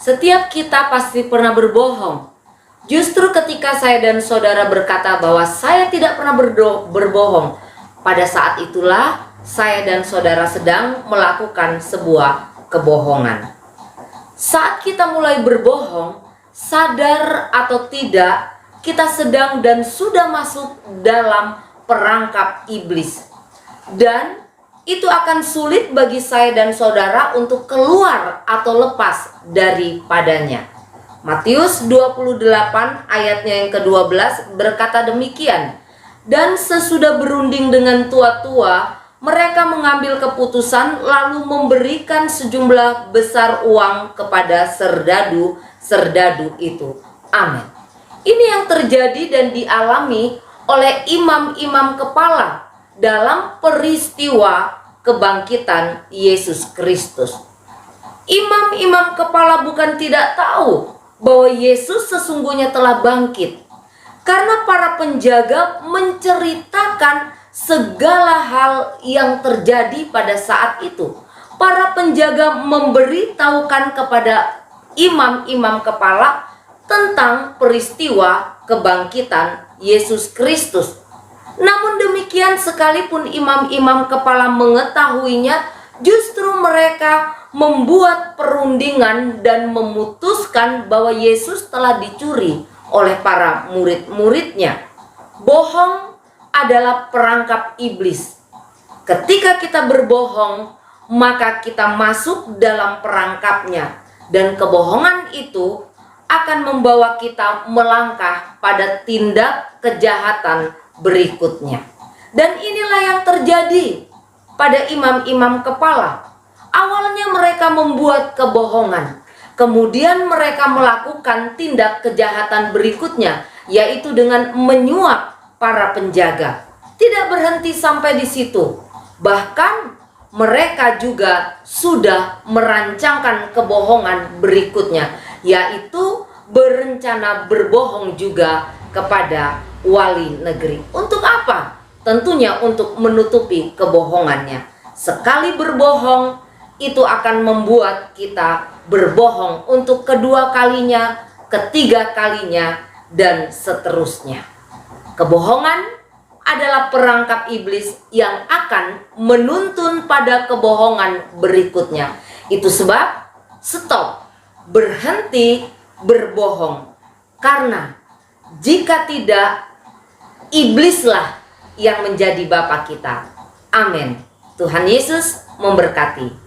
Setiap kita pasti pernah berbohong. Justru ketika saya dan saudara berkata bahwa saya tidak pernah berbohong, pada saat itulah saya dan saudara sedang melakukan sebuah kebohongan. Saat kita mulai berbohong, sadar atau tidak, kita sedang dan sudah masuk dalam perangkap iblis. Dan itu akan sulit bagi saya dan saudara untuk keluar atau lepas daripadanya. Matius 28 ayatnya yang ke-12 berkata demikian. Dan sesudah berunding dengan tua-tua, mereka mengambil keputusan lalu memberikan sejumlah besar uang kepada serdadu itu. Amin. Ini yang terjadi dan dialami oleh imam-imam kepala dalam peristiwa kebangkitan Yesus Kristus. Imam-imam kepala bukan tidak tahu bahwa Yesus sesungguhnya telah bangkit, karena para penjaga menceritakan segala hal yang terjadi pada saat itu. Para penjaga memberitahukan kepada imam-imam kepala tentang peristiwa kebangkitan Yesus Kristus. Namun demikian, sekalipun imam-imam kepala mengetahuinya, justru mereka membuat perundingan dan memutuskan bahwa Yesus telah dicuri oleh para murid-muridnya. Bohong adalah perangkap iblis. Ketika kita berbohong, maka kita masuk dalam perangkapnya, dan kebohongan itu akan membawa kita melangkah pada tindak kejahatan berikutnya. Dan inilah yang terjadi pada imam-imam kepala. Awalnya mereka membuat kebohongan, kemudian mereka melakukan tindak kejahatan berikutnya, yaitu dengan menyuap para penjaga. Tidak berhenti sampai di situ, bahkan mereka juga sudah merancangkan kebohongan berikutnya, yaitu berencana berbohong juga kepada wali negeri. Untuk apa? Tentunya untuk menutupi kebohongannya. Sekali berbohong, itu akan membuat kita berbohong untuk kedua kalinya, ketiga kalinya, dan seterusnya. Kebohongan adalah perangkap iblis yang akan menuntun pada kebohongan berikutnya. Itu sebab stop, berhenti berbohong. Karena jika tidak, iblislah yang menjadi bapa kita. Amin. Tuhan Yesus memberkati.